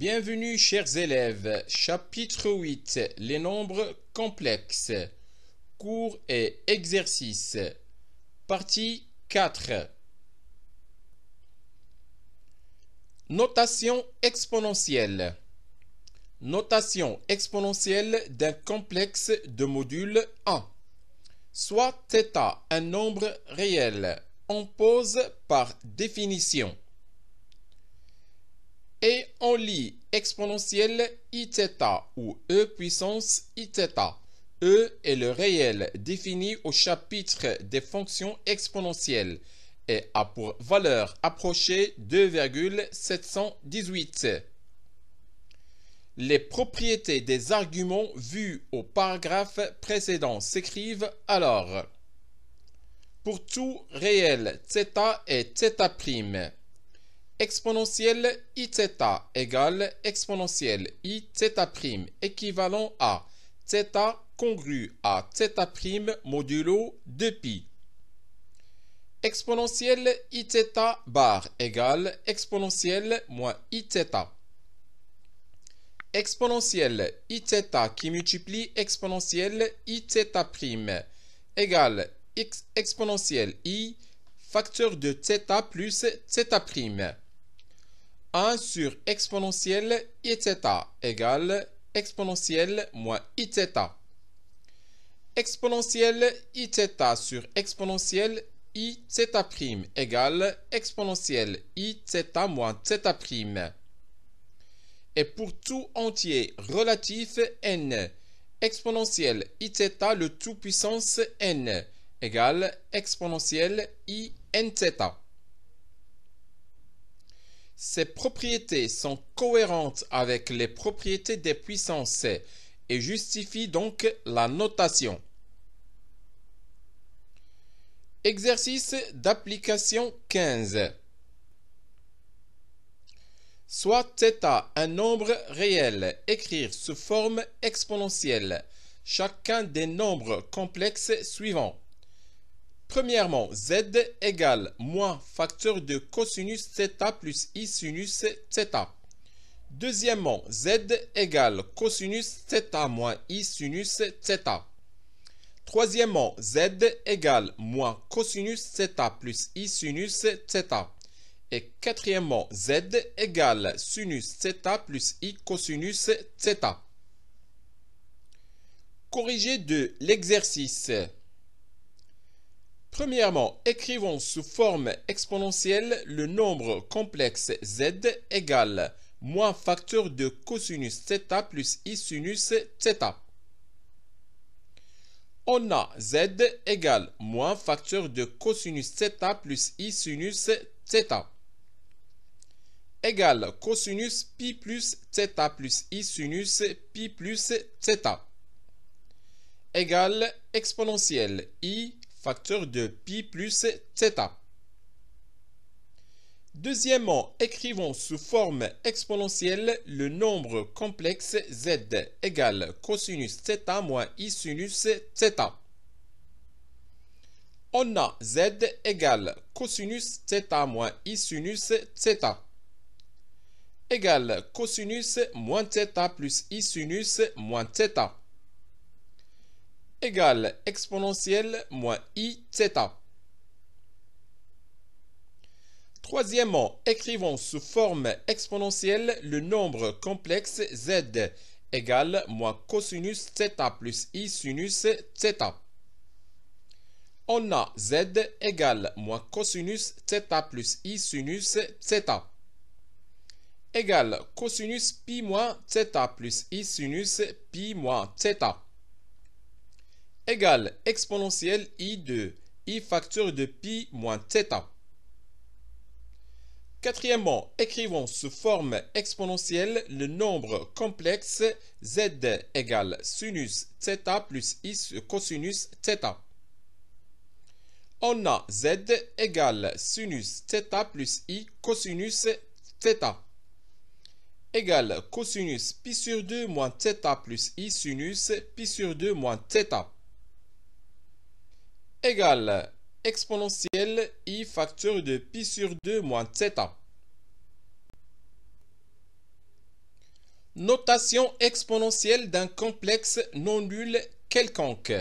Bienvenue chers élèves, chapitre 8, les nombres complexes, cours et exercices, partie 4. Notation exponentielle. Notation exponentielle d'un complexe de module 1. Soit θ un nombre réel, on pose par définition. Et on lit exponentielle iθ ou e puissance iθ. E est le réel défini au chapitre des fonctions exponentielles et a pour valeur approchée 2,718. Les propriétés des arguments vus au paragraphe précédent s'écrivent alors. Pour tout réel, θ est θ'. Exponentielle iθ égale exponentielle iθ' équivalent à θ congru à θ' modulo 2π. Exponentielle iθ bar égale exponentielle moins iθ. Exponentielle iθ qui multiplie exponentielle iθ' égale exponentielle i facteur de θ plus θ'. 1 sur exponentielle iθ égale exponentielle moins iθ. Exponentielle iθ sur exponentielle iθ' égale exponentielle iθ moins θ'. Et pour tout entier relatif n, exponentielle iθ le tout puissance n égale exponentielle inθ. Ces propriétés sont cohérentes avec les propriétés des puissances et justifient donc la notation. Exercice d'application 15. Soit θ un nombre réel, écrire sous forme exponentielle chacun des nombres complexes suivants. Premièrement, z égale moins facteur de cosinus θ plus i sinus θ. Deuxièmement, z égale cosinus θ moins i sinus θ. Troisièmement, z égale moins cosinus θ plus i sinus θ. Et quatrièmement, z égale sinus θ plus i cosinus θ. Corrigé de l'exercice. Premièrement, écrivons sous forme exponentielle le nombre complexe z égale moins facteur de cosinus θ plus i sinus θ. On a z égale moins facteur de cosinus θ plus i sinus θ égale cosinus pi plus θ plus i sinus pi plus θ égale exponentielle i facteur de pi plus θ. Deuxièmement, écrivons sous forme exponentielle le nombre complexe z égale cosinus θ moins i sinus θ. On a z égale cosinus θ moins i sinus θ égale cosinus moins θ plus i sinus moins θ égale exponentielle moins iθ. Troisièmement, écrivons sous forme exponentielle le nombre complexe z égale moins cosinus θ plus i sinus θ. On a z égale moins cosinus θ plus i sinus θ égale cosinus pi moins θ plus i sinus pi moins θ égale exponentielle i de i facteur de pi moins θ. Quatrièmement, écrivons sous forme exponentielle le nombre complexe z égale sinus θ plus i cosinus θ. On a z égale sinus θ plus i cosinus θ égale cosinus pi sur 2 moins θ plus i sinus pi sur 2 moins θ égale exponentielle i facteur de pi sur 2 moins θ. Notation exponentielle d'un complexe non nul quelconque.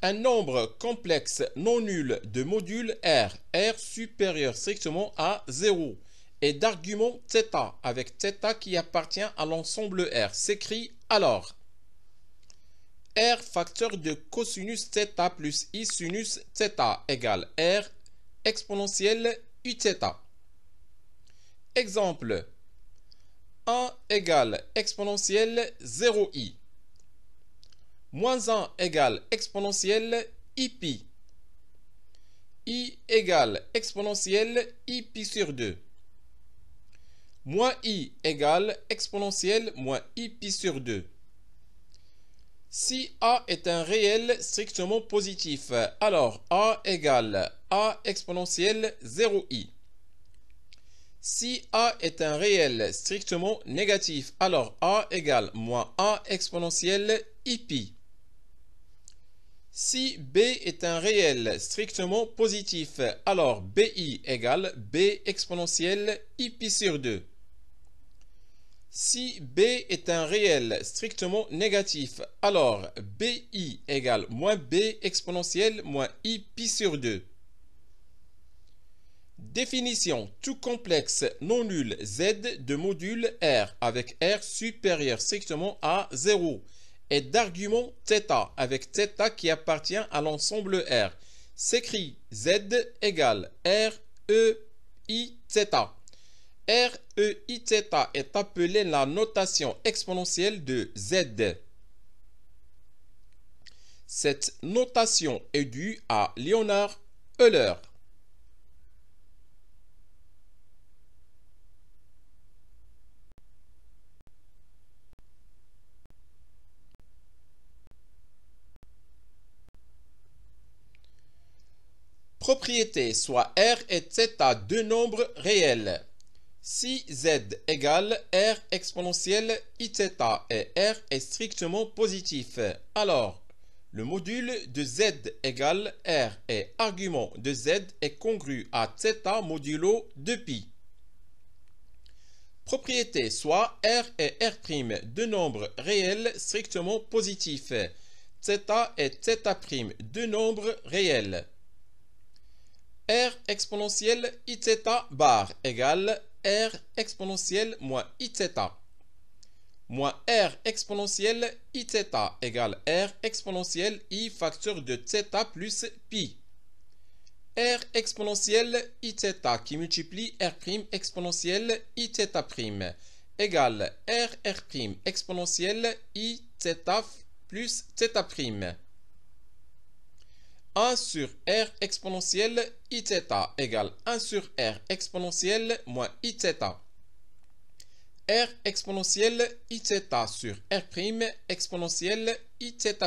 Un nombre complexe non nul de module R supérieur strictement à 0 et d'argument θ avec θ qui appartient à l'ensemble R s'écrit alors R facteur de cosinus θ plus I sinus θ égale R exponentielle Uθ. Exemple 1 égale exponentielle 0i. Moins 1 égale exponentielle ipi. I égale exponentielle ipi sur 2. Moins i égale exponentielle moins ipi sur 2. Si a est un réel strictement positif, alors a égale a exponentielle 0i. Si a est un réel strictement négatif, alors a égale moins a exponentielle ipi. Si b est un réel strictement positif, alors bi égale b exponentielle ipi sur 2. Si b est un réel strictement négatif, alors bi égale moins b exponentielle moins i pi sur 2. Définition. Tout complexe non nul Z de module R avec R supérieur strictement à 0 et d'argument θ avec θ qui appartient à l'ensemble R s'écrit Z égale R, E, I, θ. R, E, I, θ est appelée la notation exponentielle de Z. Cette notation est due à Leonhard Euler. Propriété, soit R et θ deux nombres réels. Si Z égale R exponentielle Iθ et R est strictement positif, alors le module de Z égale R et argument de Z est congru à θ modulo 2π. Propriété, soit R et R' deux nombres réels strictement positifs. θ et θ' deux nombres réels. R exponentielle Iθ bar égale R exponentielle moins Iθ. Moins R exponentielle Iθ égale R exponentielle I facteur de θ plus pi. R exponentielle Iθ qui multiplie R' exponentielle Iθ' égale R' exponentielle Iθ plus θ'. 1 sur R exponentielle Iθ égale 1 sur R exponentielle moins Iθ. R exponentielle Iθ sur R' exponentielle Iθ'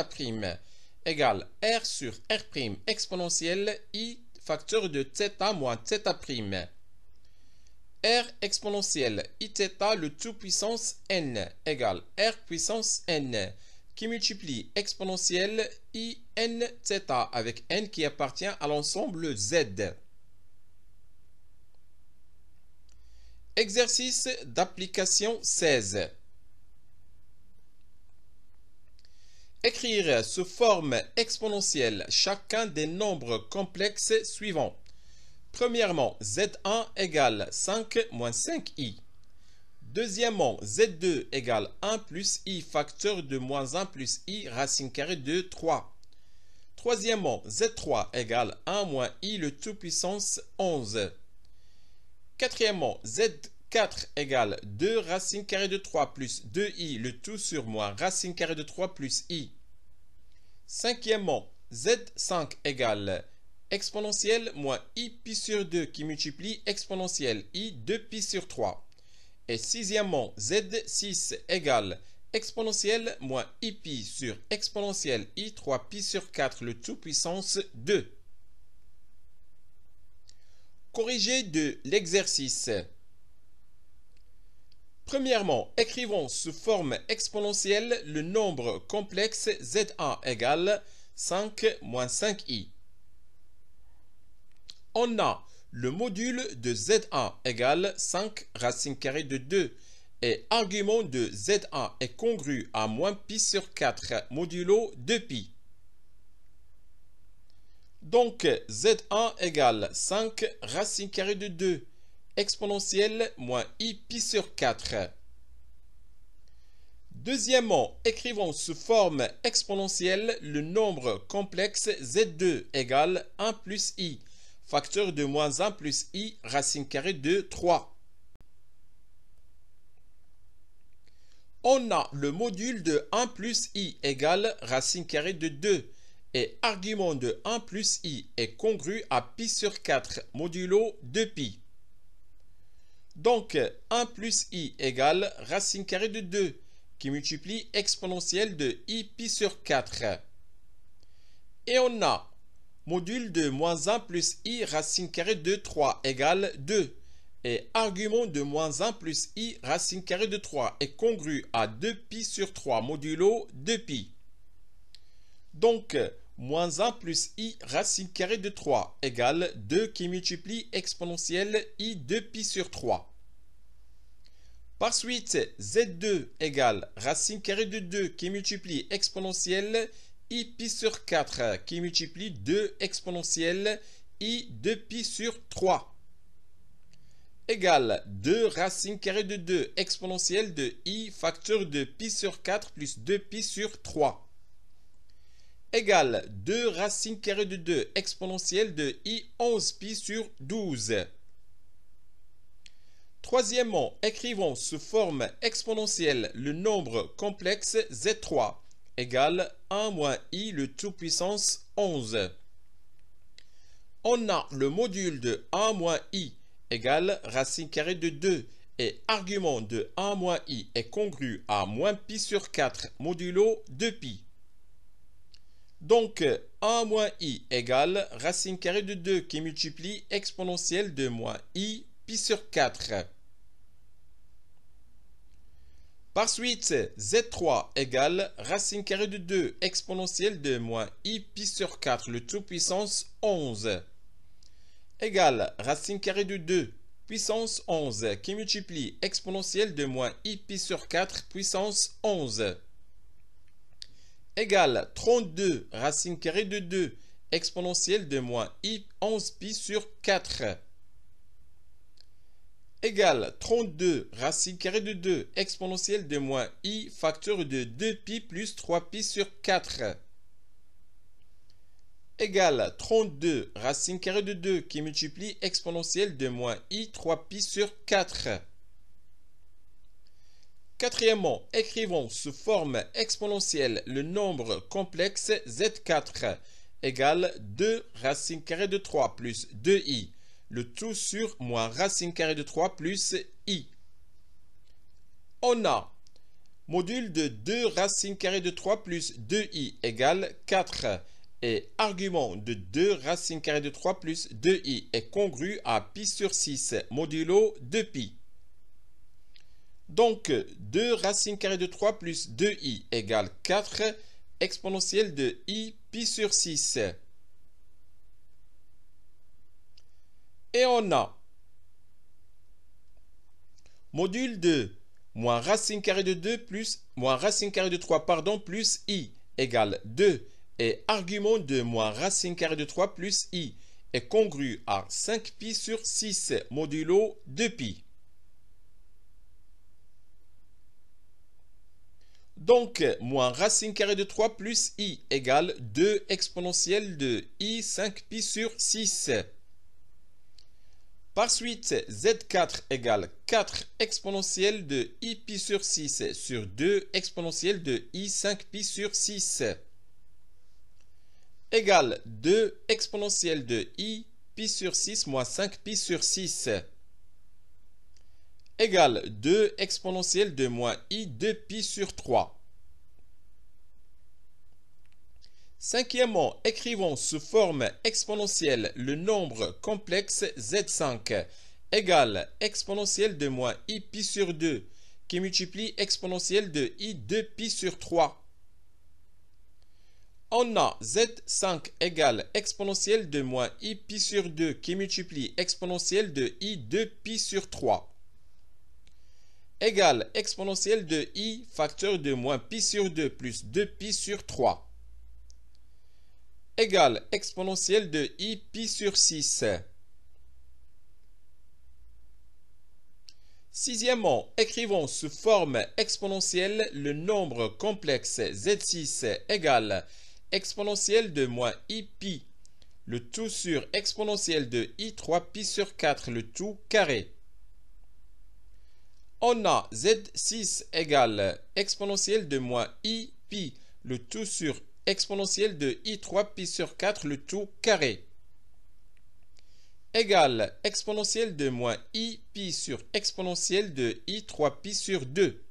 égale R sur R' exponentielle I facteur de θ moins θ'. R exponentielle Iθ le tout puissance n égale R puissance n qui multiplie exponentielle I n θ avec n qui appartient à l'ensemble Z. Exercice d'application 16. Écrire sous forme exponentielle chacun des nombres complexes suivants. Premièrement, Z1 égale 5 moins 5i. Deuxièmement, Z2 égale 1 plus i facteur de moins 1 plus i racine carrée de 3. Troisièmement, Z3 égale 1 moins i le tout puissance 11. Quatrièmement, Z4 égale 2 racine carrée de 3 plus 2i le tout sur moins racine carrée de 3 plus i. Cinquièmement, Z5 égale exponentielle moins i pi sur 2 qui multiplie exponentielle i 2pi sur 3. Et sixièmement, Z6 égale exponentielle moins ipi sur exponentielle i 3pi sur 4 le tout puissance 2. Corrigé de l'exercice. Premièrement, écrivons sous forme exponentielle le nombre complexe Z1 égale 5 moins 5i. On a le module de Z1 égale 5 racine carrée de 2 et argument de Z1 est congru à moins pi sur 4 modulo 2pi. Donc Z1 égale 5 racine carrée de 2 exponentielle moins i pi sur 4. Deuxièmement, écrivons sous forme exponentielle le nombre complexe Z2 égale 1 plus i, facteur de moins 1 plus i racine carrée de 3. On a le module de 1 plus i égale racine carrée de 2 et argument de 1 plus i est congru à pi sur 4 modulo 2pi. Donc 1 plus i égale racine carrée de 2 qui multiplie exponentielle de i pi sur 4. Et on a module de moins 1 plus i racine carrée de 3 égale 2. Et argument de moins 1 plus i racine carrée de 3 est congru à 2pi sur 3 modulo 2pi. Donc, moins 1 plus i racine carrée de 3 égale 2 qui multiplie exponentielle i 2pi sur 3. Par suite, Z2 égale racine carrée de 2 qui multiplie exponentielle i pi sur 4 qui multiplie 2 exponentielle i 2pi sur 3 égale 2 racine carrée de 2 exponentielle de i facteur de pi sur 4 plus 2pi sur 3 égale 2 racine carrée de 2 exponentielle de i 11pi sur 12. Troisièmement, écrivons sous forme exponentielle le nombre complexe Z3 égale 1 moins i le tout puissance 11. On a le module de 1 moins i égale racine carrée de 2 et argument de 1 moins i est congru à moins pi sur 4 modulo 2pi. Donc 1 moins i égale racine carrée de 2 qui multiplie exponentielle de moins i pi sur 4. Par suite, Z3 égale racine carrée de 2 exponentielle de moins i pi sur 4 le tout puissance 11 égale racine carrée de 2 puissance 11 qui multiplie exponentielle de moins i pi sur 4 puissance 11 égale 32 racine carrée de 2 exponentielle de moins i 11 pi sur 4 égale 32 racine carrée de 2 exponentielle de moins i facteur de 2pi plus 3pi sur 4 égale 32 racine carrée de 2 qui multiplie exponentielle de moins i 3pi sur 4. Quatrièmement, écrivons sous forme exponentielle le nombre complexe Z4 égale 2 racine carrée de 3 plus 2i, le tout sur moins racine carrée de 3 plus i. On a module de 2 racine carrée de 3 plus 2i égale 4 et argument de 2 racine carrée de 3 plus 2i est congru à pi sur 6 modulo 2pi. Donc 2 racine carrée de 3 plus 2i égale 4 exponentielle de i pi sur 6. Et on a module de moins racine carrée de 2 plus moins racine carrée de 3 plus i égale 2 et argument de moins racine carrée de 3 plus i est congru à 5pi sur 6 modulo 2pi. Donc, moins racine carrée de 3 plus i égale 2 exponentielle de i 5pi sur 6. Par suite, Z4 égale 4 exponentielle de i pi sur 6 sur 2 exponentielle de i 5pi sur 6 égale 2 exponentielle de i pi sur 6 moins 5pi sur 6 égale 2 exponentielle de moins i 2pi sur 3. Cinquièmement, écrivons sous forme exponentielle le nombre complexe Z5 égale exponentielle de moins i pi sur 2 qui multiplie exponentielle de i 2pi sur 3. On a Z5 égale exponentielle de moins i pi sur 2 qui multiplie exponentielle de i 2pi sur 3 égale exponentielle de i facteur de moins pi sur 2 plus 2pi sur 3 égale exponentielle de i pi sur 6. Sixièmement, écrivons sous forme exponentielle le nombre complexe z6 égale exponentielle de moins i pi, le tout sur exponentielle de i 3 pi sur 4, le tout carré. On a z6 égale exponentielle de moins i pi, le tout sur exponentielle de i 3 pi sur 4, le tout carré. Égale exponentielle de moins i pi sur exponentielle de i 3 pi sur 2.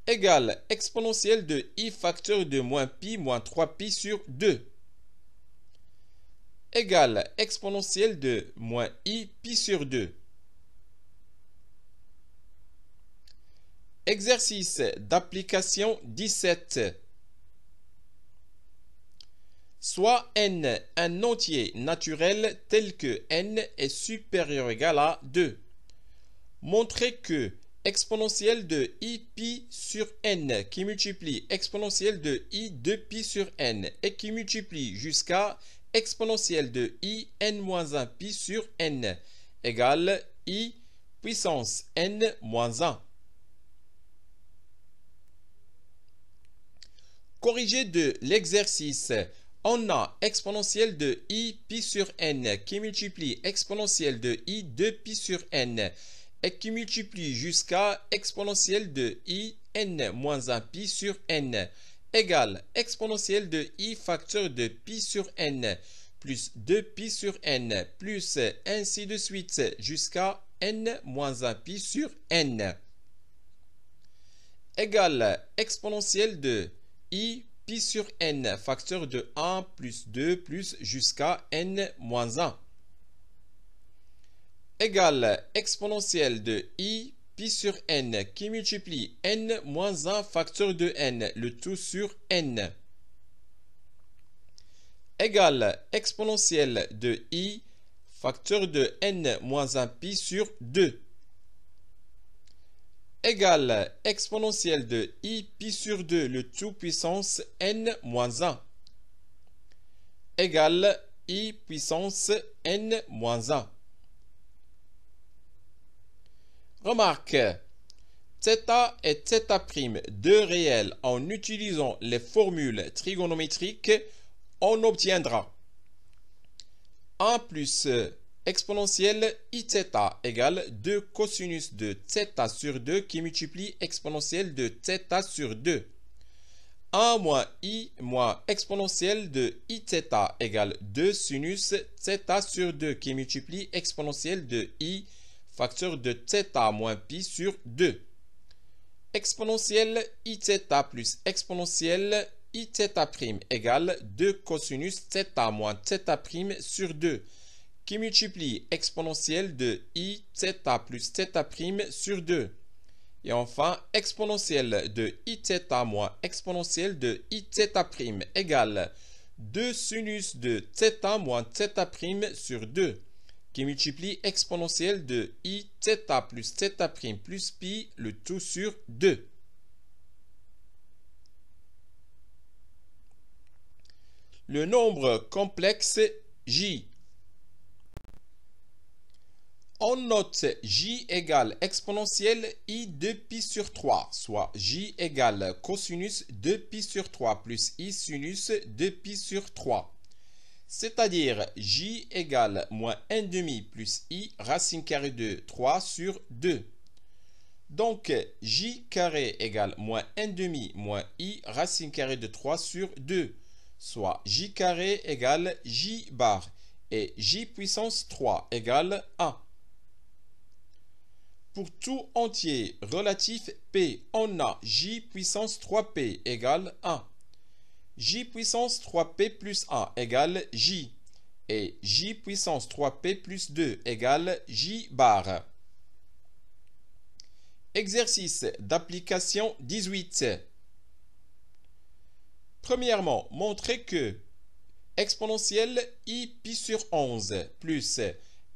Égale exponentielle de i facteur de moins pi moins 3 pi sur 2. Égale exponentielle de moins i pi sur 2. Exercice d'application 17. Soit n un entier naturel tel que n est supérieur ou égal à 2. Montrez que exponentielle de i pi sur n qui multiplie exponentielle de i 2pi sur n et qui multiplie jusqu'à exponentielle de i n moins 1 pi sur n égale i puissance n moins 1. Corrigé de l'exercice, on a exponentielle de i pi sur n qui multiplie exponentielle de i 2pi sur n et qui multiplie jusqu'à exponentielle de i n moins 1 pi sur n égale exponentielle de i facteur de pi sur n plus 2pi sur n plus ainsi de suite jusqu'à n moins 1 pi sur n égale exponentielle de i pi sur n facteur de 1 plus 2 plus jusqu'à n moins 1 égale exponentielle de i pi sur n qui multiplie n moins 1 facteur de n, le tout sur n égale exponentielle de i facteur de n moins 1 pi sur 2 égale exponentielle de i pi sur 2, le tout puissance n moins 1 égale i puissance n moins 1. Remarque, θ et θ', deux réels, en utilisant les formules trigonométriques, on obtiendra 1 plus exponentielle iθ égale 2 cosinus de θ sur 2 qui multiplie exponentielle de θ sur 2. 1 moins i moins exponentielle de iθ égale 2 sinus θ sur 2 qui multiplie exponentielle de i facteur de θ moins pi sur 2. Exponentielle iθ plus exponentielle iθ' égale 2 cosinus θ moins θ' sur 2 qui multiplie exponentielle de i θ plus θ' sur 2. Et enfin, exponentielle de iθ moins exponentielle de iθ' égale 2 sinus de θ moins θ' sur 2 qui multiplie exponentielle de iθ plus θ' plus pi, le tout sur 2. Le nombre complexe j. On note j égale exponentielle i 2pi sur 3, soit j égale cosinus 2pi sur 3 plus i sinus 2pi sur 3. C'est-à-dire j égale moins 1 demi plus i racine carrée de 3 sur 2. Donc j carré égale moins 1 demi moins i racine carrée de 3 sur 2, soit j carré égale j bar et j puissance 3 égale 1. Pour tout entier relatif p, on a j puissance 3p égale 1. J puissance 3p plus 1 égale j. Et j puissance 3p plus 2 égale j bar. Exercice d'application 18. Premièrement, montrez que exponentielle i pi sur 11 plus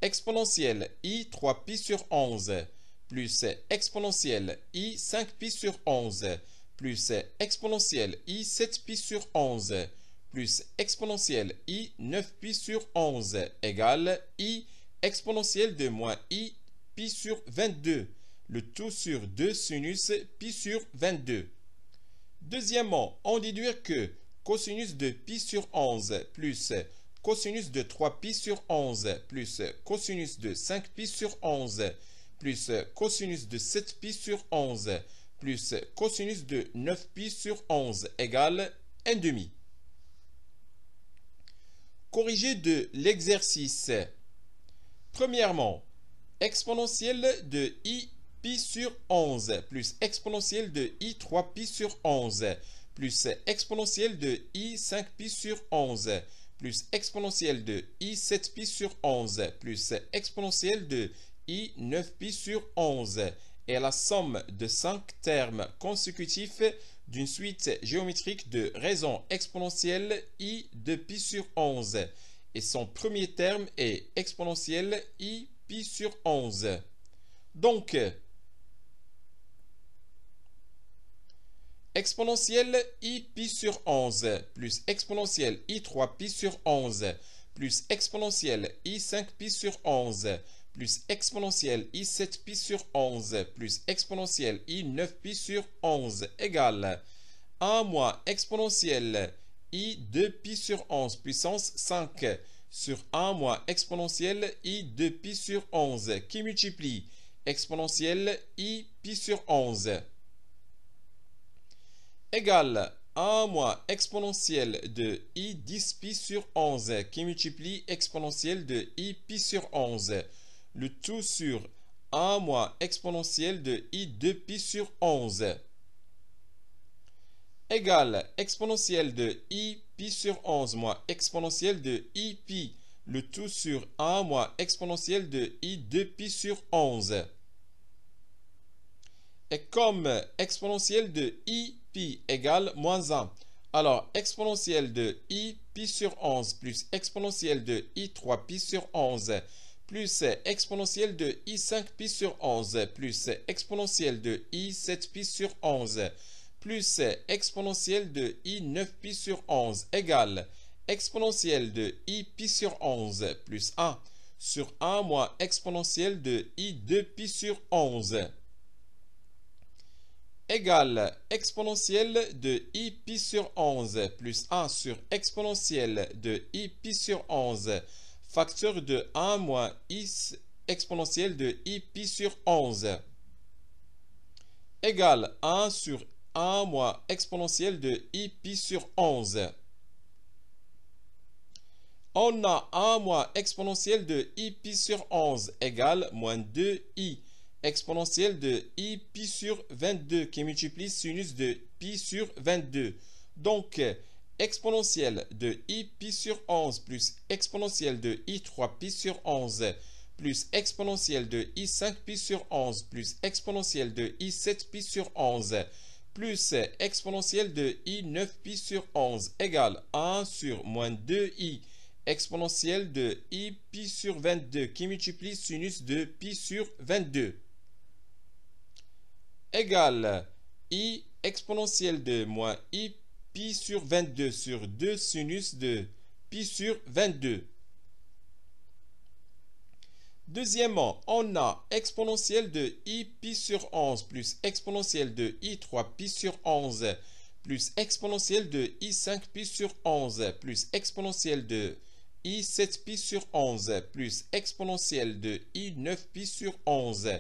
exponentielle i 3pi sur 11 plus exponentielle i 5pi sur 11 plus exponentielle i 7pi sur 11 plus exponentielle i 9pi sur 11 égale i exponentielle de moins i pi sur 22, le tout sur 2 sinus pi sur 22. Deuxièmement, on déduire que cosinus de pi sur 11 plus cosinus de 3pi sur 11 plus cosinus de 5pi sur 11 plus cosinus de 7pi sur 11 plus cosinus de 9pi sur 11 égale 1/2. Corrigé de l'exercice. Premièrement, exponentielle de i pi sur 11 plus exponentielle de i 3pi sur 11 plus exponentielle de i 5pi sur 11 plus exponentielle de i 7pi sur 11 plus exponentielle de i 9pi sur 11 est la somme de 5 termes consécutifs d'une suite géométrique de raisons exponentielles i de pi sur 11 et son premier terme est exponentielle i pi sur 11. Donc, exponentielle i pi sur 11 plus exponentielle i 3pi sur 11 plus exponentielle i 5pi sur 11 plus exponentielle i 7pi sur 11 plus exponentielle i 9pi sur 11 égale 1 moins exponentielle i 2pi sur 11 puissance 5 sur 1 moins exponentielle i 2pi sur 11 qui multiplie exponentielle i pi sur 11 égale 1 moins exponentielle de i 10pi sur 11 qui multiplie exponentielle de i pi sur 11, le tout sur 1 moins exponentielle de i 2pi sur 11 égale exponentielle de i pi sur 11 moins exponentielle de i pi, le tout sur 1 moins exponentielle de i 2pi sur 11. Et comme exponentielle de i pi égale moins 1, alors exponentielle de i pi sur 11 plus exponentielle de i 3pi sur 11 plus exponentielle de i 5pi sur 11 plus exponentielle de i 7pi sur 11 plus exponentielle de i 9pi sur 11 égale exponentielle de i pi sur 11 plus 1 sur 1 moins exponentielle de i 2pi sur 11 égale exponentielle de i pi sur 11 plus 1 sur exponentielle de i pi sur 11 facteur de 1 moins i exponentielle de i pi sur 11 égale 1 sur 1 moins exponentielle de i pi sur 11. On a 1 moins exponentielle de i pi sur 11 égale moins 2i exponentielle de i pi sur 22 qui multiplie sinus de pi sur 22. Donc, exponentielle de i pi sur 11 plus exponentielle de i 3pi sur 11 plus exponentielle de i 5pi sur 11 plus exponentielle de i 7pi sur 11 plus exponentielle de i 9pi sur 11 égale 1 sur moins 2i exponentielle de i pi sur 22 qui multiplie sinus de pi sur 22 égale i exponentielle de moins i pi sur 22 sur 2 sinus de pi sur 22. Deuxièmement, on a exponentielle de i pi sur 11 plus exponentielle de i 3pi sur 11 plus exponentielle de i 5pi sur 11 plus exponentielle de i 7pi sur 11 plus exponentielle de i 9pi sur 11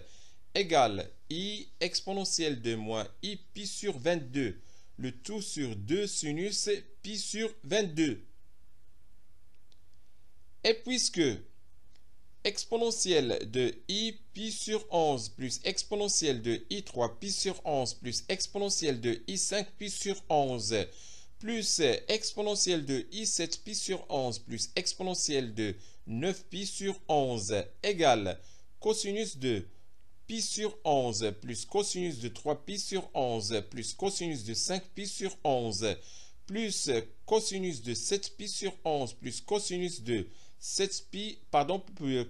égale i exponentielle de moins i pi sur 22, le tout sur 2 sinus pi sur 22. Et puisque exponentielle de i pi sur 11 plus exponentielle de i 3pi sur 11 plus exponentielle de i 5pi sur 11 plus exponentielle de i 7pi sur 11 plus exponentielle de 9pi sur 11 égale cosinus de pi sur 11 plus cosinus de 3pi sur 11 plus cosinus de 5pi sur 11 plus cosinus de 7pi sur 11 plus cosinus de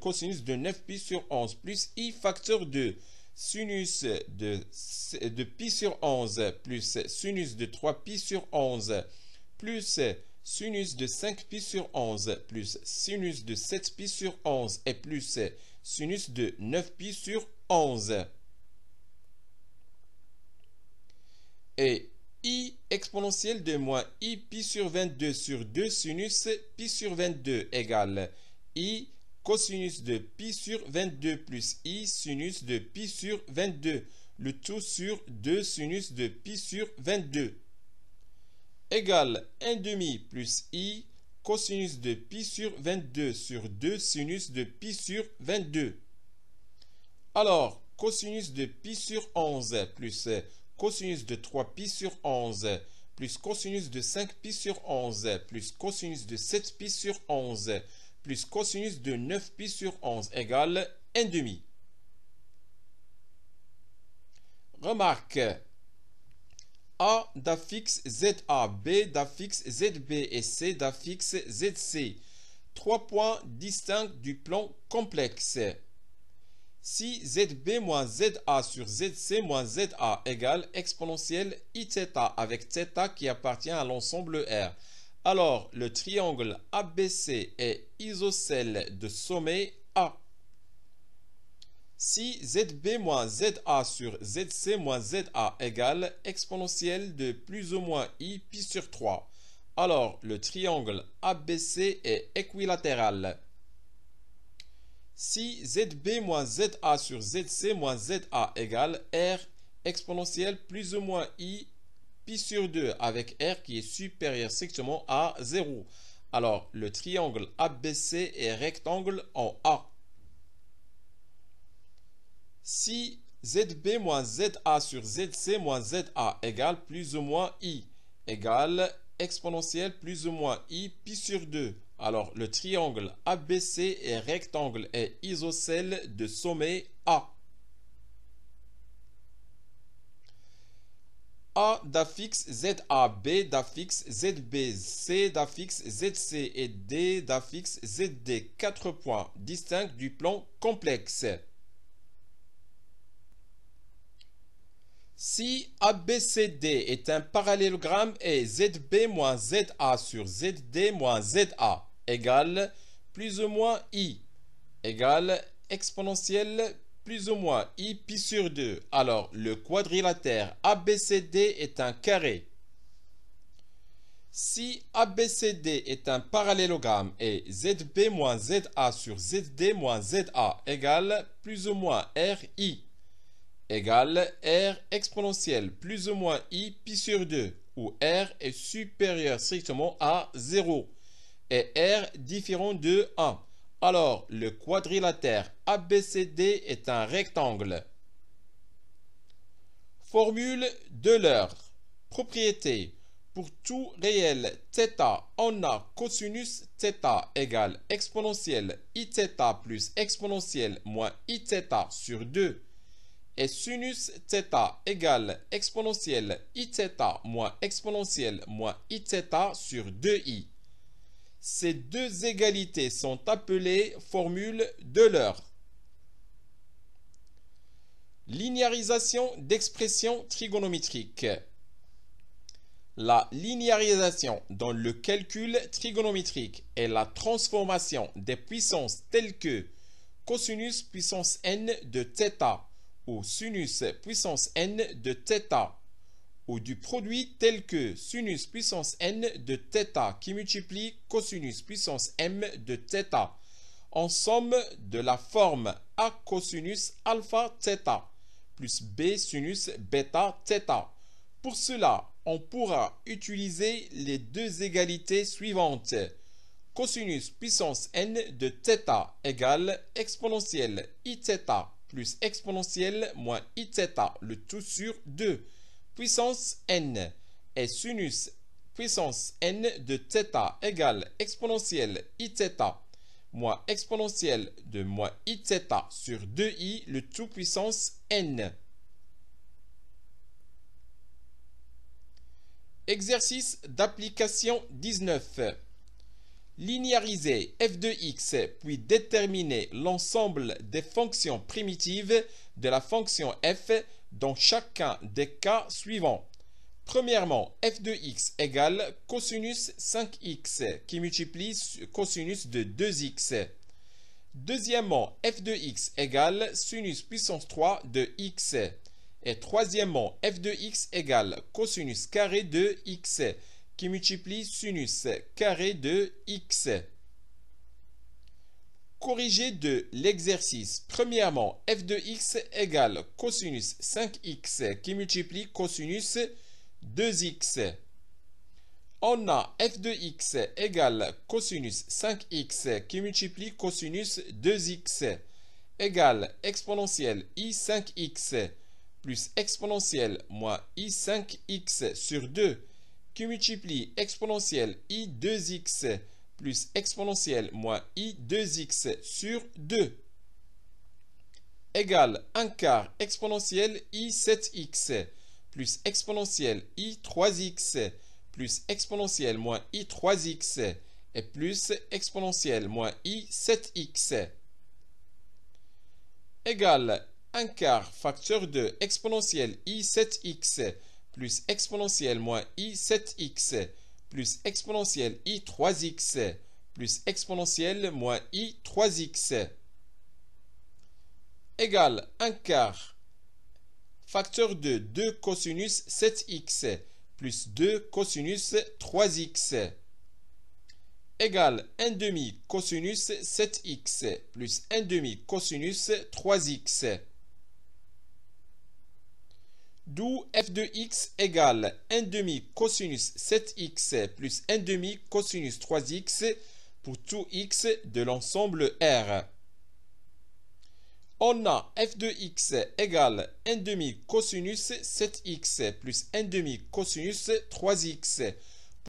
cosinus de 9pi sur 11 plus i facteur de sinus de pi sur 11 plus sinus de 3 pi sur 11 plus sinus de 5 pi sur 11 plus sinus de 7 pi sur 11 et plus sinus de 9 pi sur 11. Et i exponentielle de moins i pi sur 22 sur 2 sinus pi sur 22 égale i cosinus de pi sur 22 plus i sinus de pi sur 22, le tout sur 2 sinus de pi sur 22, égale 1 demi plus i cosinus de pi sur 22 sur 2 sinus de pi sur 22. Alors, cosinus de pi sur 11 plus cosinus de 3 pi sur 11 plus cosinus de 5 pi sur 11 plus cosinus de 7 pi sur 11 plus cosinus de 9 pi sur 11 égale 1 demi. Remarque. A d'affixe ZA, B d'affixe ZB et C d'affixe ZC. 3 points distincts du plan complexe. Si ZB moins ZA sur ZC moins ZA égale exponentielle Iθ avec θ qui appartient à l'ensemble R. Alors, le triangle ABC est isocèle de sommet A. Si ZB moins ZA sur ZC moins ZA égale exponentielle de plus ou moins I pi sur 3, alors le triangle ABC est équilatéral. Si ZB moins ZA sur ZC moins ZA égale R exponentielle plus ou moins I pi sur 2 avec R qui est supérieur strictement à 0. Alors, le triangle ABC est rectangle en A. Si ZB moins ZA sur ZC moins ZA égale plus ou moins I égale exponentielle plus ou moins I pi sur 2. Alors, le triangle ABC est rectangle et isocèle de sommet A. A d'affixe ZA, B d'affixe ZB, C d'affixe ZC et D d'affixe ZD. 4 points distincts du plan complexe. Si ABCD est un parallélogramme et ZB moins ZA sur ZD moins ZA égale plus ou moins I égale exponentielle plus ou moins I pi sur 2. Alors, le quadrilatère ABCD est un carré. Si ABCD est un parallélogramme et ZB moins ZA sur ZD moins ZA égale plus ou moins RI égale R exponentielle plus ou moins I pi sur 2, où R est supérieur strictement à 0 et R différent de 1. Alors, le quadrilatère ABCD est un rectangle. Formule d'Euler. Propriété. Pour tout réel θ, on a cosinus θ égale exponentielle Iθ plus exponentielle moins Iθ sur 2. Et sinus θ égale exponentielle Iθ moins exponentielle moins Iθ sur 2i. Ces deux égalités sont appelées formules d'Euler. Linéarisation d'expressions trigonométriques. La linéarisation dans le calcul trigonométrique est la transformation des puissances telles que cosinus puissance n de θ ou sinus puissance n de θ, ou du produit tel que sinus puissance n de θ qui multiplie cosinus puissance m de θ, en somme de la forme a cosinus alpha θ plus b sinus bêta θ. Pour cela, on pourra utiliser les deux égalités suivantes. Cosinus puissance n de θ égale exponentielle Iθ plus exponentielle moins Iθ, le tout sur 2, puissance n, et sinus puissance n de θ égale exponentielle Iθ moins exponentielle de moins Iθ sur 2i, le tout puissance n. Exercice d'application 19. Linéariser f de x puis déterminer l'ensemble des fonctions primitives de la fonction f dans chacun des cas suivants. Premièrement, f de x égale cosinus 5x qui multiplie cosinus de 2x. Deuxièmement, f de x égale sinus puissance 3 de x. Et troisièmement, f de x égale cosinus carré de x qui multiplie sinus carré de x. Corrigé de l'exercice. Premièrement, f de x égale cosinus 5x qui multiplie cosinus 2x. On a f de x égale cosinus 5x qui multiplie cosinus 2x égale exponentielle i 5x plus exponentielle moins i 5x sur 2 qui multiplie exponentielle i 2x plus exponentielle moins i 2x sur 2 égale 1 quart exponentielle i 7x plus exponentielle i 3x plus exponentielle moins i 3x et plus exponentielle moins i 7x égale 1 quart facteur de exponentielle i 7x plus exponentielle moins i 7x plus exponentielle i 3x plus exponentielle moins i 3x égale 1 quart facteur de 2 cosinus 7x plus 2 cosinus 3x égale 1 demi cosinus 7x plus 1 demi cosinus 3x. D'où f de x égale 1 demi cosinus 7x plus 1 demi cosinus 3x pour tout x de l'ensemble R. On a f de x égale 1 demi cosinus 7x plus 1 demi cosinus 3x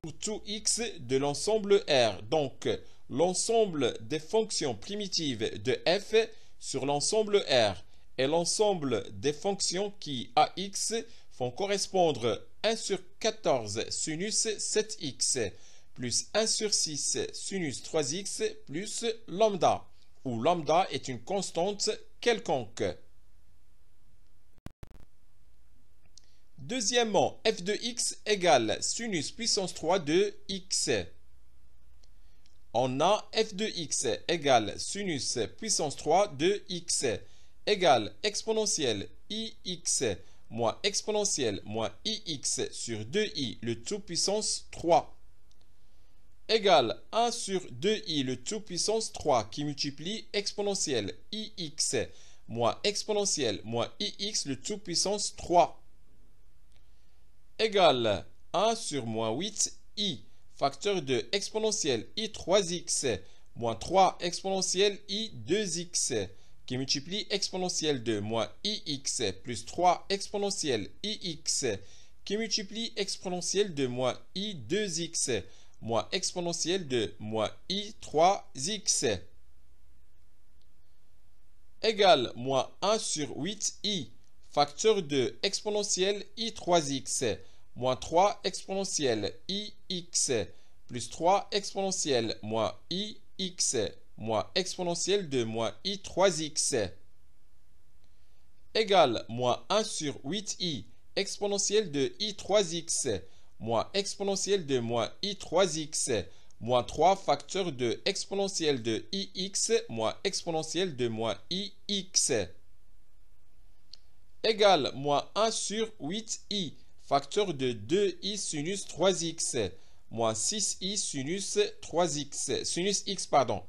pour tout x de l'ensemble R. Donc, l'ensemble des fonctions primitives de f sur l'ensemble R et l'ensemble des fonctions qui à x font correspondre 1 sur 14 sinus 7x plus 1 sur 6 sinus 3x plus lambda, où lambda est une constante quelconque. Deuxièmement, f de x égale sinus puissance 3 de x. On a f de x égale sinus puissance 3 de x égale exponentielle ix moins exponentielle moins ix sur 2i le tout puissance 3 égale 1 sur 2i le tout puissance 3 qui multiplie exponentielle ix moins exponentielle moins ix le tout puissance 3 égale 1 sur moins 8i facteur de exponentielle i 3x moins 3 exponentielle i 2x qui multiplie exponentielle de moins ix plus 3 exponentielle ix qui multiplie exponentielle de moins i 2x moins exponentielle de moins i 3x égale moins 1 sur 8i facteur de exponentielle i 3x moins 3 exponentielle ix plus 3 exponentielle moins ix moins exponentielle de moins i 3x égale moins 1 sur 8i exponentielle de i 3x moins exponentielle de moins i 3x moins 3 facteur de exponentielle de ix moins exponentielle de moins ix égale moins 1 sur 8i facteur de 2i sinus 3x moins 6i sinus 3x sinus x pardon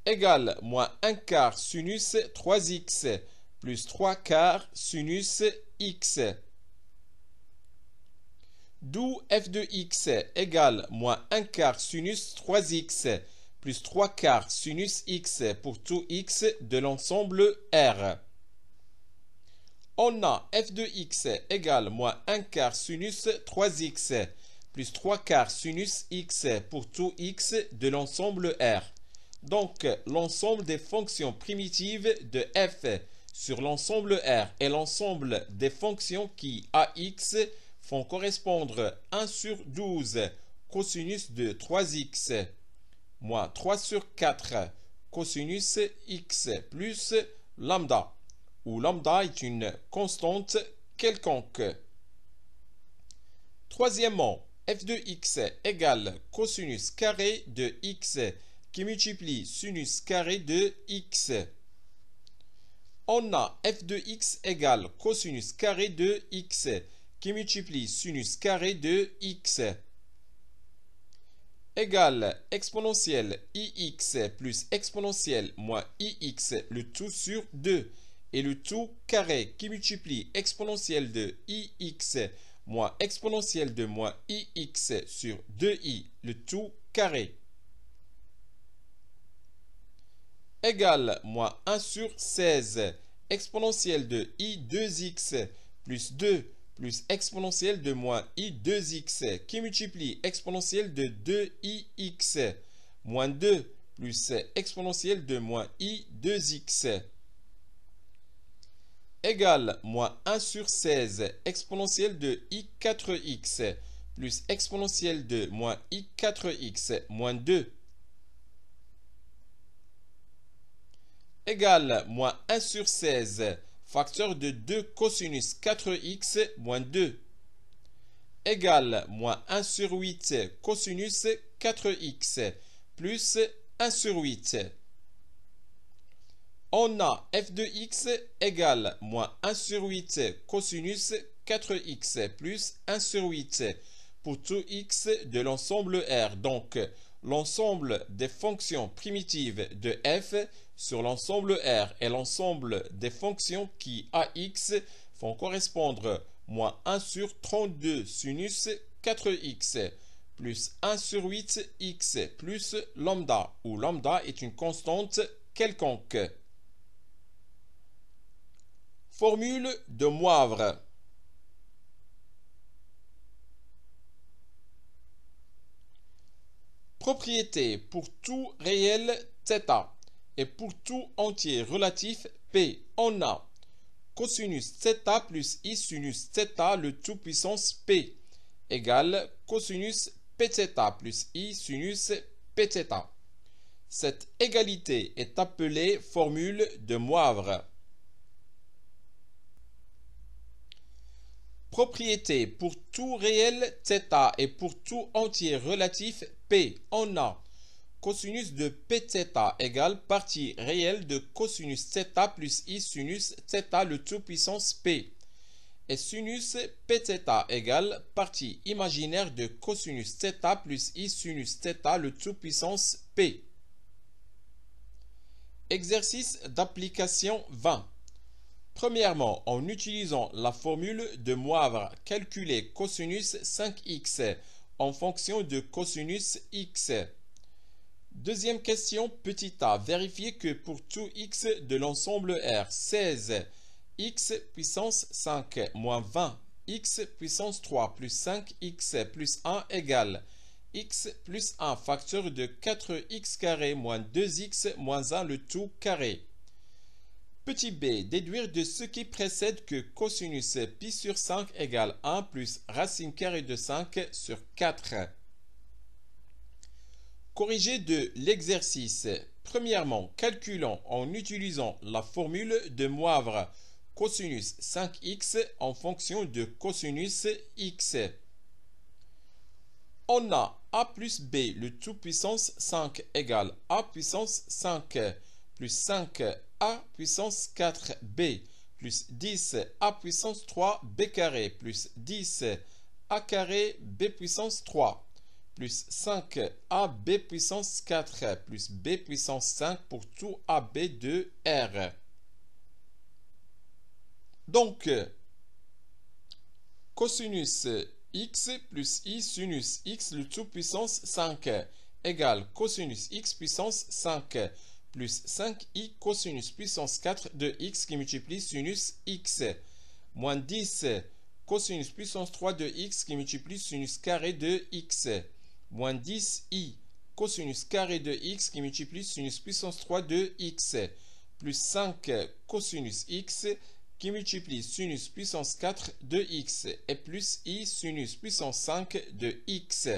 égale moins 1 quart sinus 3x plus 3 quarts sinus x. D'où f de x égale moins 1 quart sinus 3x plus 3 quarts sinus x pour tout x de l'ensemble R. On a f de x égale moins 1 quart sinus 3x plus 3 quarts sinus x pour tout x de l'ensemble R. Donc, l'ensemble des fonctions primitives de f sur l'ensemble R et l'ensemble des fonctions qui à x font correspondre 1 sur 12 cosinus de 3x moins 3 sur 4 cosinus x plus lambda, où lambda est une constante quelconque. Troisièmement, f de x égale cosinus carré de x qui multiplie sinus carré de x. On a f de x égale cosinus carré de x qui multiplie sinus carré de x égale exponentielle ix plus exponentielle moins ix le tout sur 2 et le tout carré qui multiplie exponentielle de ix moins exponentielle de moins ix sur 2i le tout carré égale moins 1 sur 16 exponentielle de i 2x plus 2 plus exponentielle de moins i 2x qui multiplie exponentielle de 2ix moins 2 plus exponentielle de moins i 2x égale moins 1 sur 16 exponentielle de i 4x plus exponentielle de moins i 4x moins 2 égale moins 1 sur 16 facteur de 2 cosinus 4x moins 2 égale moins 1 sur 8 cosinus 4x plus 1 sur 8. On a f de x égale moins 1 sur 8 cosinus 4x plus 1 sur 8 pour tout x de l'ensemble R. Donc, l'ensemble des fonctions primitives de f sur l'ensemble R et l'ensemble des fonctions qui ax font correspondre moins 1 sur 32 sinus 4x plus 1 sur 8x plus lambda, où lambda est une constante quelconque. Formule de Moivre. Propriété pour tout réel θ et pour tout entier relatif p. On a cosinus θ plus i sinus θ le tout puissance p égale cosinus pθ plus i sinus pθ. Cette égalité est appelée formule de Moivre. Propriété pour tout réel θ et pour tout entier relatif p. On a cosinus de pθ égale partie réelle de cosinus θ plus i sinus θ le tout puissance p. Et sinus pθ égale partie imaginaire de cosinus θ plus i sinus θ le tout puissance p. Exercice d'application 20. Premièrement, en utilisant la formule de Moivre, calculez cosinus 5x en fonction de cosinus x. Deuxième question, petit a, vérifiez que pour tout x de l'ensemble R, 16 x puissance 5 moins 20 x puissance 3 plus 5x plus 1 égale x plus 1 facteur de 4x carré moins 2x moins 1 le tout carré. Petit b, déduire de ce qui précède que cosinus pi sur 5 égale 1 plus racine carrée de 5 sur 4. Corriger de l'exercice. Premièrement, calculons en utilisant la formule de Moivre cosinus 5x en fonction de cosinus x. On a a plus b le tout puissance 5 égale a puissance 5 plus 5 a puissance 4b plus 10 a puissance 3 b carré plus 10 a carré b puissance 3 plus 5 ab puissance 4 plus b puissance 5 pour tout ab de R. Donc, cosinus x plus i sinus x le tout puissance 5 égale cosinus x puissance 5 plus 5i cosinus puissance 4 de x qui multiplie sinus x moins 10 cosinus puissance 3 de x qui multiplie sinus carré de x moins 10i cosinus carré de x qui multiplie sinus puissance 3 de x plus 5 cosinus x qui multiplie sinus puissance 4 de x et plus i sinus puissance 5 de x.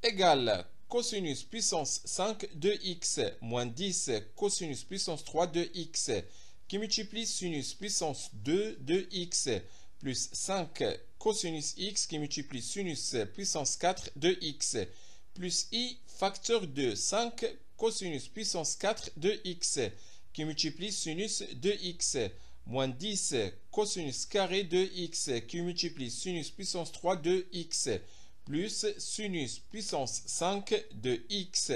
égale cosinus puissance 5 de x moins 10 cosinus puissance 3 de x qui multiplie sinus puissance 2 de x plus 5 cosinus x qui multiplie sinus puissance 4 de x plus i facteur de 5 cosinus puissance 4 de x qui multiplie sinus de x moins 10 cosinus carré de x qui multiplie sinus puissance 3 de x plus sinus puissance 5 de x.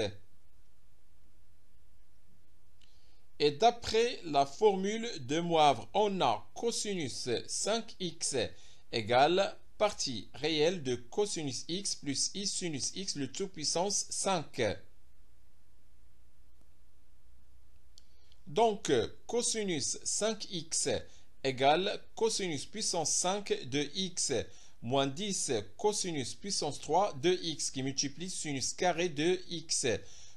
Et d'après la formule de Moivre, on a cosinus 5x égale partie réelle de cosinus x plus i sinus x le tout puissance 5. Donc, cosinus 5x égale cosinus puissance 5 de x moins 10 cosinus puissance 3 de x qui multiplie sinus carré de x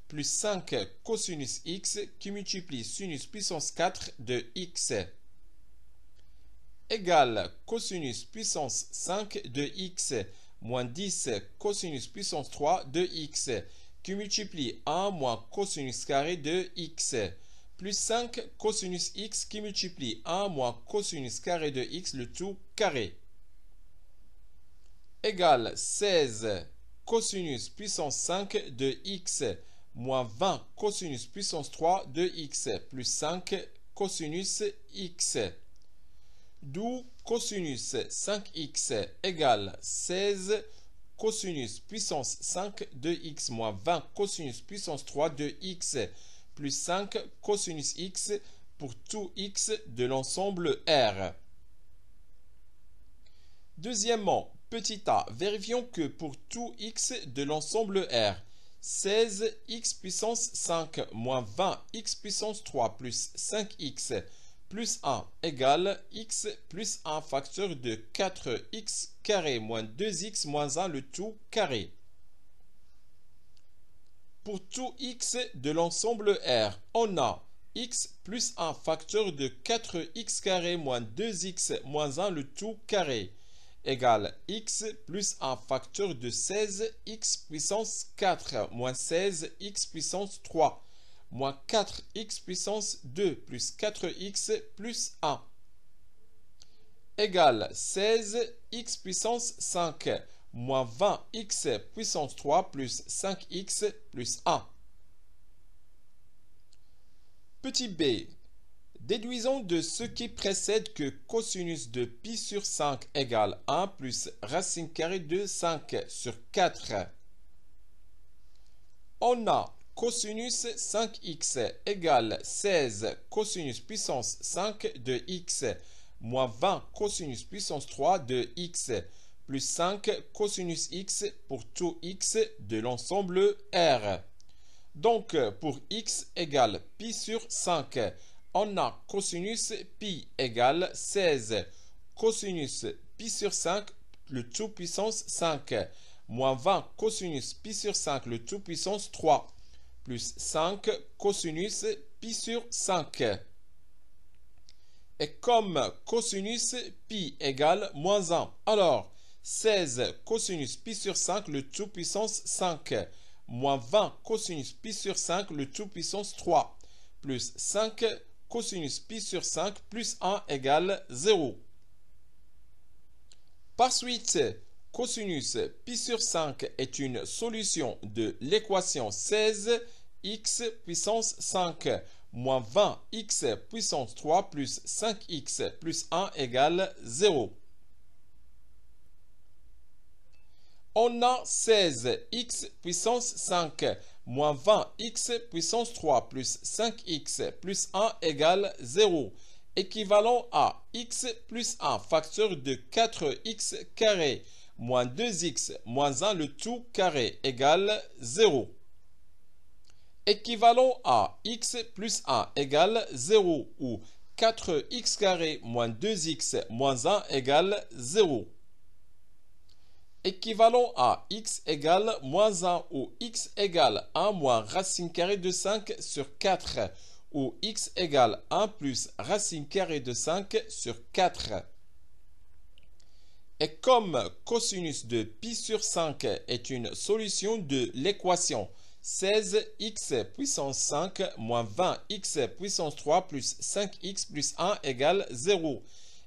plus 5 cosinus x qui multiplie sinus puissance 4 de x égale cosinus puissance 5 de x moins 10 cosinus puissance 3 de x qui multiplie 1 moins cosinus carré de x plus 5 cosinus x qui multiplie 1 moins cosinus carré de x le tout carré égale 16 cosinus puissance 5 de x moins 20 cosinus puissance 3 de x plus 5 cosinus x. D'où cosinus 5x égale 16 cosinus puissance 5 de x moins 20 cosinus puissance 3 de x plus 5 cosinus x pour tout x de l'ensemble R. Deuxièmement, petit a, vérifions que pour tout x de l'ensemble R, 16x puissance 5 moins 20x puissance 3 plus 5x plus 1 égale x plus 1 facteur de 4x carré moins 2x moins 1 le tout carré. Pour tout x de l'ensemble R, on a x plus 1 facteur de 4x carré moins 2x moins 1 le tout carré égale x plus 1 facteur de 16x puissance 4 moins 16x puissance 3 moins 4x puissance 2 plus 4x plus 1 égale 16x puissance 5 moins 20x puissance 3 plus 5x plus 1. Petit b. Déduisons de ce qui précède que cosinus de pi sur 5 égale 1 plus racine carrée de 5 sur 4. On a cosinus 5x égale 16 cosinus puissance 5 de x moins 20 cosinus puissance 3 de x plus 5 cosinus x pour tout x de l'ensemble R. Donc, pour x égale pi sur 5, on a cosinus pi égale 16 cosinus pi sur 5 le tout puissance 5 moins 20 cosinus pi sur 5 le tout puissance 3 plus 5 cosinus pi sur 5. Et comme cosinus pi égale moins 1, alors 16 cosinus pi sur 5 le tout puissance 5 moins 20 cosinus pi sur 5 le tout puissance 3 plus 5 cosinus pi sur 5 plus 1 égale 0. Par suite, cosinus pi sur 5 est une solution de l'équation 16 x puissance 5 moins 20x puissance 3 plus 5x plus 1 égale 0. On a 16x puissance 5 moins 20x puissance 3 plus 5x plus 1 égale 0, équivalent à x plus 1 facteur de 4x carré moins 2x moins 1 le tout carré égale 0. Équivalent à x plus 1 égale 0 ou 4x carré moins 2x moins 1 égale 0. Équivalent à x égale moins 1 ou x égale 1 moins racine carrée de 5 sur 4 ou x égale 1 plus racine carrée de 5 sur 4. Et comme cosinus de pi sur 5 est une solution de l'équation 16x puissance 5 moins 20x puissance 3 plus 5x plus 1 égale 0,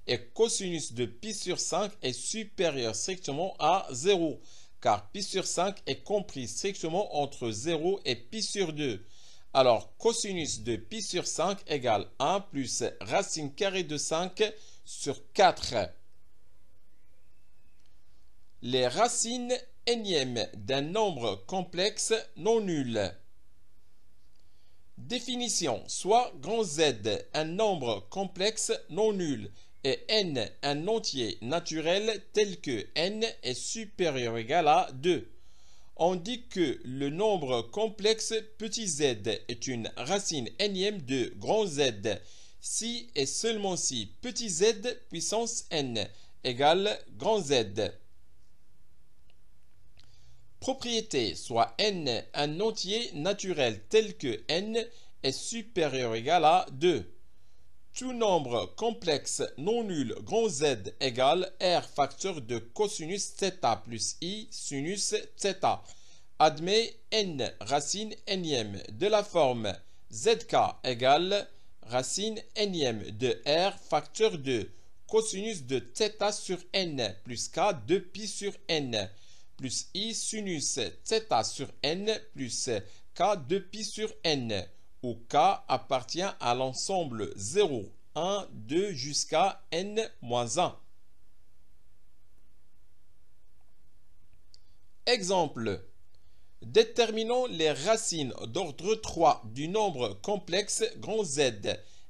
et cosinus de pi sur 5 est supérieur strictement à 0, car pi sur 5 est compris strictement entre 0 et pi sur 2. Alors, cosinus de pi sur 5 égale 1 plus racine carrée de 5 sur 4. Les racines énièmes d'un nombre complexe non nul. Définition. Soit grand Z un nombre complexe non nul et n un entier naturel tel que n est supérieur ou égal à 2. On dit que le nombre complexe petit z est une racine énième de grand Z si et seulement si petit z puissance n égale grand Z. Propriété, soit n un entier naturel tel que n est supérieur ou égal à 2. Tout nombre complexe non nul grand Z égale R facteur de cosinus θ plus I sinus θ. Admet n racine énième de la forme ZK égale racine énième de R facteur de cosinus de θ sur n plus K de pi sur n plus I sinus θ sur n plus K de pi sur n, où K appartient à l'ensemble 0, 1, 2 jusqu'à n-1. Exemple. Déterminons les racines d'ordre 3 du nombre complexe grand Z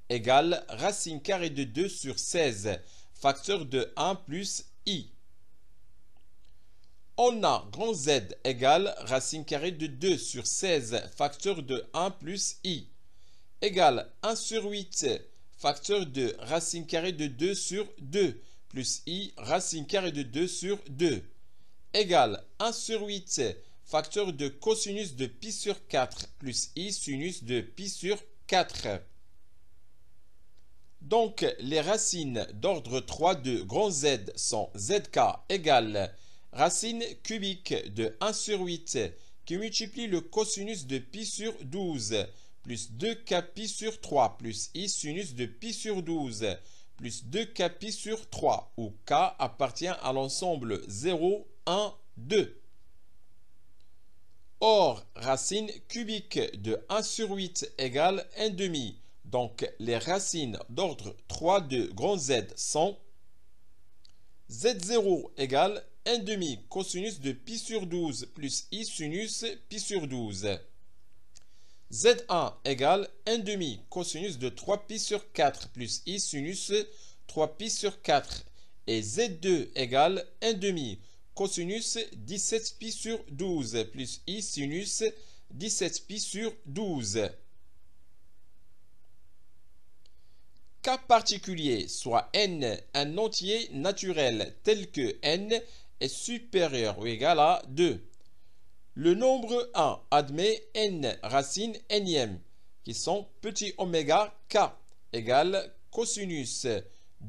égale racine carrée de 2 sur 16, facteur de 1 plus I. On a grand Z égale racine carrée de 2 sur 16 facteur de 1 plus I égale 1 sur 8 facteur de racine carrée de 2 sur 2 plus I racine carrée de 2 sur 2 égale 1 sur 8 facteur de cosinus de pi sur 4 plus I sinus de pi sur 4. Donc les racines d'ordre 3 de grand Z sont ZK égale racine cubique de 1 sur 8 qui multiplie le cosinus de pi sur 12 plus 2k pi sur 3 plus I sinus de pi sur 12 plus 2k pi sur 3 où k appartient à l'ensemble 0, 1, 2. Or, racine cubique de 1 sur 8 égale 1 demi. Donc, les racines d'ordre 3 de grand Z sont Z0 égale 1 demi cosinus de pi sur 12 plus I sinus pi sur 12. Z1 égale 1 demi cosinus de 3 pi sur 4 plus I sinus 3 pi sur 4. Et Z2 égale 1 demi cosinus 17 pi sur 12 plus I sinus 17 pi sur 12. Cas particulier, soit n un entier naturel tel que n est supérieur ou égal à 2. Le nombre 1 admet n racines énièmes qui sont petit oméga k égale cosinus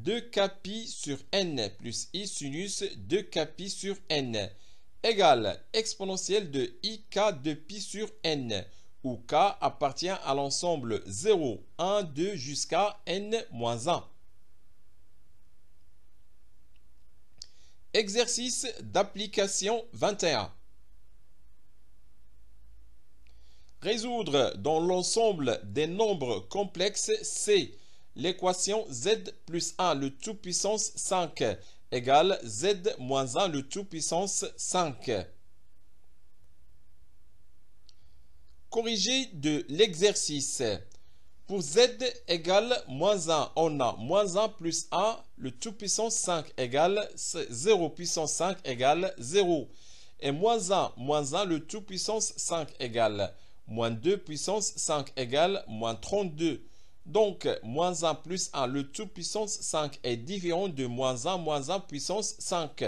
2k pi sur n plus I sinus 2k pi sur n égale exponentielle de ik de pi sur n où k appartient à l'ensemble 0, 1, 2 jusqu'à n-1. Exercice d'application 21. Résoudre dans l'ensemble des nombres complexes C l'équation z plus 1 le tout puissance 5 égale z moins 1 le tout puissance 5. Corrigé de l'exercice. Pour z égale moins 1, on a moins 1 plus 1, le tout puissance 5 égale 0 puissance 5 égale 0. Et moins 1, le tout puissance 5 égale moins 2 puissance 5 égale moins 32. Donc, moins 1 plus 1, le tout puissance 5 est différent de moins 1 puissance 5.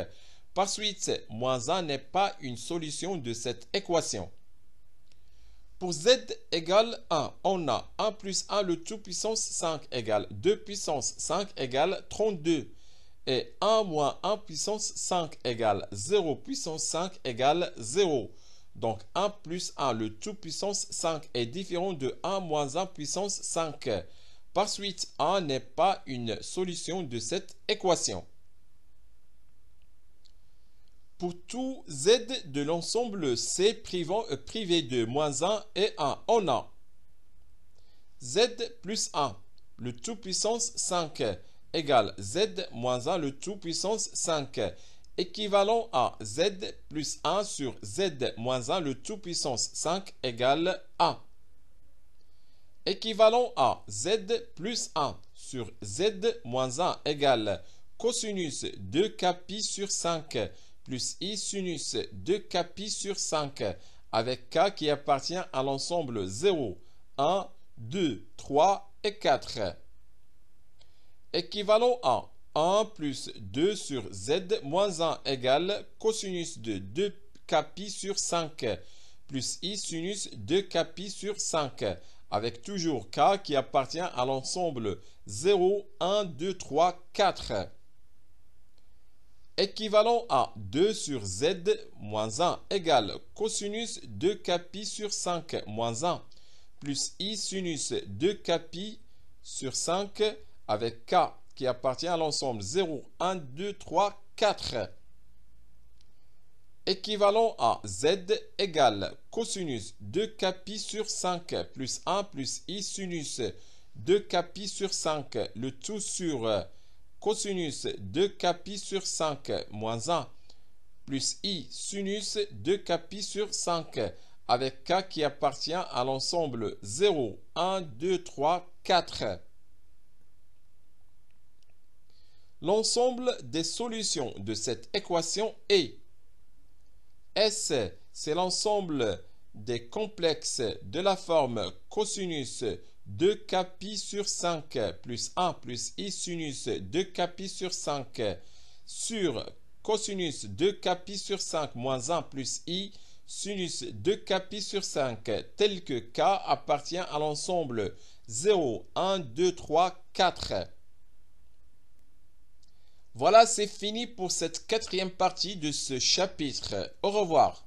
Par suite, moins 1 n'est pas une solution de cette équation. Pour z égale 1, on a 1 plus 1 le tout puissance 5 égale 2 puissance 5 égale 32. et 1 moins 1 puissance 5 égale 0 puissance 5 égale 0. Donc 1 plus 1, le tout puissance 5 est différent de 1 moins 1 puissance 5. Par suite, 1 n'est pas une solution de cette équation. Pour tout z de l'ensemble C privé de moins 1 et 1, on a z plus 1, le tout puissance 5, égale z moins 1, le tout puissance 5, équivalent à z plus 1 sur z moins 1, le tout puissance 5, égale 1. Équivalent à z plus 1 sur z moins 1 égale cosinus 2k pi sur 5 plus i sinus 2k pi sur 5 avec k qui appartient à l'ensemble 0, 1, 2, 3 et 4. Équivalent à 1 plus 2 sur z moins 1 égale cosinus de 2k pi sur 5 plus i sinus 2k pi sur 5 avec toujours k qui appartient à l'ensemble 0, 1, 2, 3, 4. Équivalent à 2 sur z moins 1 égale cosinus 2k pi sur 5 moins 1 plus i sinus 2k pi sur 5 avec k qui appartient à l'ensemble 0, 1, 2, 3, 4. Équivalent à z égale cosinus 2k pi sur 5 plus 1 plus i sinus 2k pi sur 5, le tout sur cosinus 2k pi sur 5 moins 1 plus i sinus 2k pi sur 5 avec k qui appartient à l'ensemble 0, 1, 2, 3, 4. L'ensemble des solutions de cette équation est S, c'est l'ensemble des complexes de la forme cosinus 2k pi sur 5 plus 1 plus i sinus 2k pi sur 5 sur cosinus 2k pi sur 5 moins 1 plus i sinus 2k pi sur 5 tel que k appartient à l'ensemble 0, 1, 2, 3, 4. Voilà, c'est fini pour cette quatrième partie de ce chapitre. Au revoir.